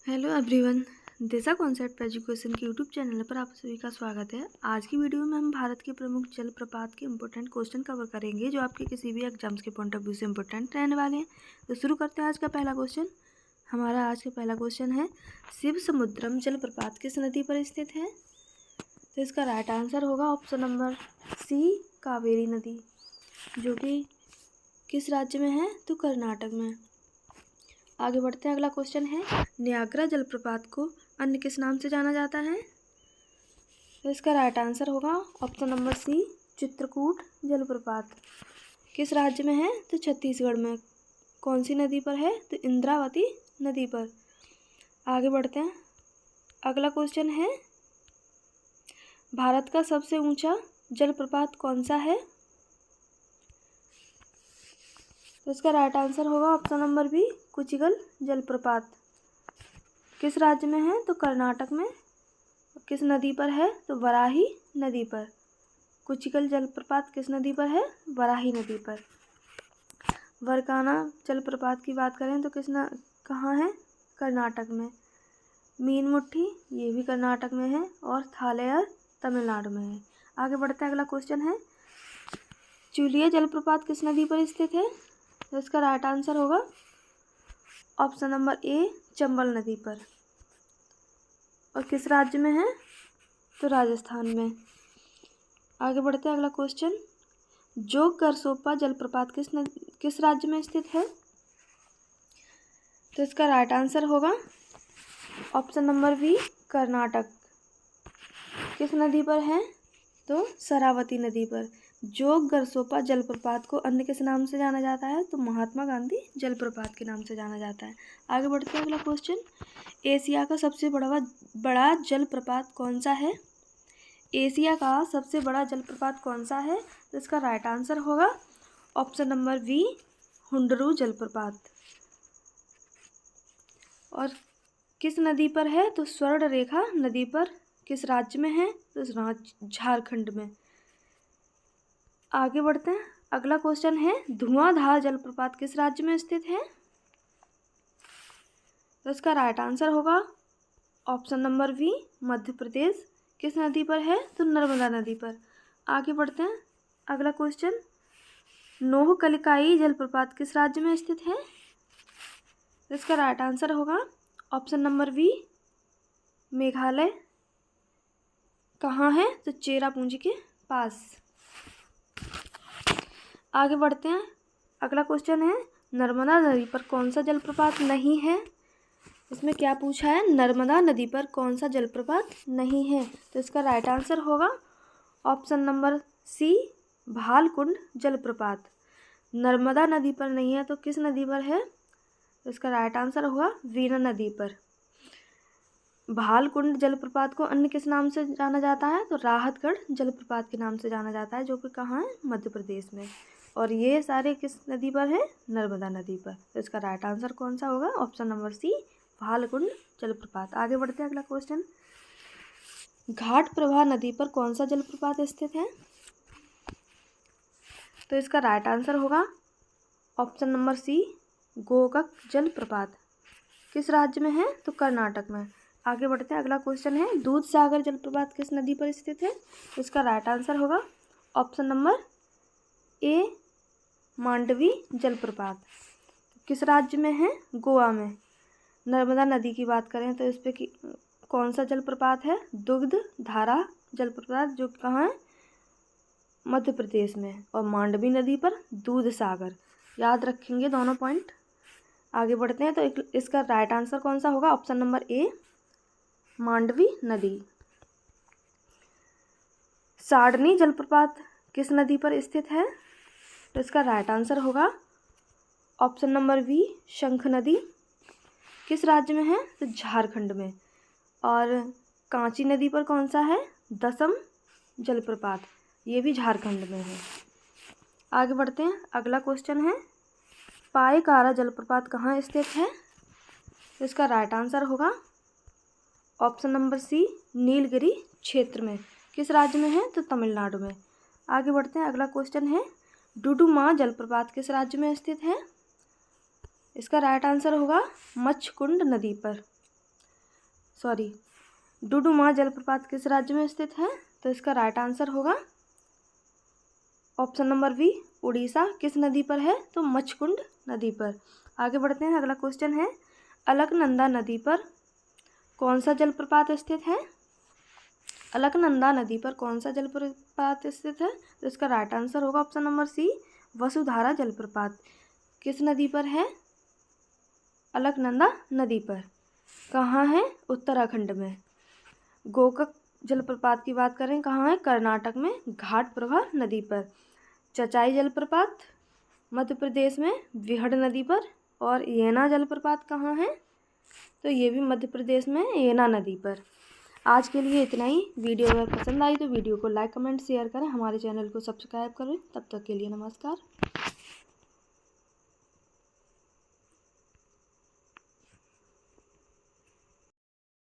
Hello everyone, दिशा concept education के YouTube channel पर आप सभी का स्वागत है। आज की वीडियो में हम भारत के प्रमुख जलप्रपात के इम्पोर्टेंट क्वेश्चन कवर करेंगे जो आपके किसी भी एग्जाम्स के पॉइंट ऑफ व्यू से इम्पोर्टेंट रहने वाले हैं। तो शुरू करते हैं आज का पहला क्वेश्चन। हमारा आज का पहला क्वेश्चन है, शिव समुद्रम जलप्रपात किस नदी पर स्थित है? तो इसका राइट आंसर होगा ऑप्शन नंबर सी, कावेरी नदी, जो कि किस राज्य में है? तो कर्नाटक में। आगे बढ़ते हैं, अगला क्वेश्चन है, न्यागरा जलप्रपात को अन्य किस नाम से जाना जाता है? तो इसका राइट आंसर होगा ऑप्शन नंबर सी, चित्रकूट जलप्रपात। किस राज्य में है? तो छत्तीसगढ़ में। कौन सी नदी पर है? तो इंद्रावती नदी पर। आगे बढ़ते हैं, अगला क्वेश्चन है, भारत का सबसे ऊंचा जलप्रपात कौन सा है? तो इसका राइट आंसर होगा ऑप्शन नंबर बी, कुचिगल जलप्रपात। किस राज्य में है? तो कर्नाटक में। किस नदी पर है? तो वराही नदी पर। कुचिगल जलप्रपात किस नदी पर है? वराही नदी पर। वरकाना जलप्रपात की बात करें तो कहाँ है? कर्नाटक में। मीन मुट्ठी ये भी कर्नाटक में है और थालेयर तमिलनाडु में है। आगे बढ़ते हैं, अगला क्वेश्चन है, चुलिया जलप्रपात किस नदी पर स्थित है? तो इसका राइट आंसर होगा ऑप्शन नंबर ए, चंबल नदी पर। और किस राज्य में है? तो राजस्थान में। आगे बढ़ते हैं, अगला क्वेश्चन, जोग करसोपा जलप्रपात किस राज्य में स्थित है? तो इसका राइट आंसर होगा ऑप्शन नंबर बी, कर्नाटक। किस नदी पर है? तो शरावती नदी पर। जोग करसोपा जलप्रपात को अन्य किस नाम से जाना जाता है? तो महात्मा गांधी जलप्रपात के नाम से जाना जाता है। आगे बढ़ते हैं, अगला क्वेश्चन, एशिया का सबसे बड़ा जलप्रपात कौन सा है? एशिया का सबसे बड़ा जलप्रपात कौन सा है? तो इसका राइट आंसर होगा ऑप्शन नंबर बी, हुंडरू जलप्रपात। और किस नदी पर है? तो स्वर्ण रेखा नदी पर। किस राज्य में है? तो झारखंड में। आगे बढ़ते हैं, अगला क्वेश्चन है, धुआंधार जलप्रपात किस राज्य में स्थित है? तो इसका राइट आंसर होगा option number B, Madhya Pradesh. किस नदी पर है? तो नर्मदा नदी पर। आगे बढ़ते हैं, अगला क्वेश्चन, नोहकलिकाई जलप्रपात किस राज्य में स्थित है? तो इसका राइट आंसर होगा ऑप्शन नंबर बी, मेघालय। कहाँ है? तो चेरापूंजी के पास। आगे बढ़ते हैं, अगला क्वेश्चन है, नर्मदा नदी पर कौन सा जलप्रपात नहीं है? इसमें क्या पूछा है? नर्मदा नदी पर कौन सा जलप्रपात नहीं है? तो इसका राइट आंसर होगा ऑप्शन नंबर सी, भालकुंड जलप्रपात। नर्मदा नदी पर नहीं है तो किस नदी पर है? तो इसका राइट आंसर होगा वीना नदी पर। भालकुंड जलप्रपात को अन्य किस नाम से जाना जाता है? तो राहतगढ़ जलप्रपात के नाम से जाना जाता है, जो कि कहाँ है? मध्य प्रदेश में। और ये सारे किस नदी पर है? नर्मदा नदी पर। तो इसका राइट आंसर कौन सा होगा? ऑप्शन नंबर सी, भालकुंड जलप्रपात। आगे बढ़ते हैं, अगला क्वेश्चन, घाट प्रभा नदी पर कौन सा जलप्रपात स्थित है? तो इसका राइट आंसर होगा ऑप्शन नंबर सी, गोकक जलप्रपात। किस राज्य में है? तो कर्नाटक में। आगे बढ़ते हैं, अगला क्वेश्चन है, दूध सागर जलप्रपात किस नदी पर स्थित है? इसका राइट आंसर होगा ऑप्शन नंबर ए, मांडवी जलप्रपात। किस राज्य में है? गोवा में। नर्मदा नदी की बात करें तो इस पे कौन सा जलप्रपात है? दुग्ध धारा जलप्रपात, जो कहाँ है? मध्य प्रदेश में। और मांडवी नदी पर दूध सागर। याद रखेंगे दोनों पॉइंट। आगे बढ़ते हैं, तो इसका राइट आंसर कौन सा होगा? ऑप्शन नंबर ए, मांडवी नदी। साडनी जलप्रपात किस नदी पर स्थित है? तो इसका राइट आंसर होगा ऑप्शन नंबर बी, शंख नदी। किस राज्य में है? तो झारखंड में। और कांची नदी पर कौन सा है? दसम जलप्रपात, ये भी झारखंड में है। आगे बढ़ते हैं, अगला क्वेश्चन है, पायकारा जलप्रपात कहाँ स्थित है? तो इसका राइट आंसर होगा ऑप्शन नंबर सी, नीलगिरी क्षेत्र में। किस राज्य में है? तो तमिलनाडु में। आगे बढ़ते हैं, अगला क्वेश्चन है, डुडुमा जलप्रपात किस राज्य में स्थित है? इसका राइट आंसर होगा मच्छकुंड नदी पर। डुडुमा जलप्रपात किस राज्य में स्थित है? तो इसका राइट आंसर होगा ऑप्शन नंबर बी, उड़ीसा। किस नदी पर है? तो मच्छकुंड नदी पर। आगे बढ़ते हैं, अगला क्वेश्चन है, अलकनंदा नदी पर कौन सा जलप्रपात स्थित है? अलकनंदा नदी पर कौन सा जलप्रपात स्थित है? तो इसका राइट आंसर होगा ऑप्शन नंबर सी, वसुधारा जलप्रपात। किस नदी पर है? अलकनंदा नदी पर। कहाँ है? उत्तराखंड में। गोकक जलप्रपात की बात करें, कहाँ है? कर्नाटक में, घाट प्रभा नदी पर। चचाई जलप्रपात मध्य प्रदेश में, विहड़ नदी पर। और येना जलप्रपात कहाँ है? तो ये भी मध्य प्रदेश में, येना नदी पर। आज के लिए इतना ही। वीडियो अगर पसंद आई तो वीडियो को लाइक कमेंट शेयर करें, हमारे चैनल को सब्सक्राइब करें। तब तक के लिए नमस्कार।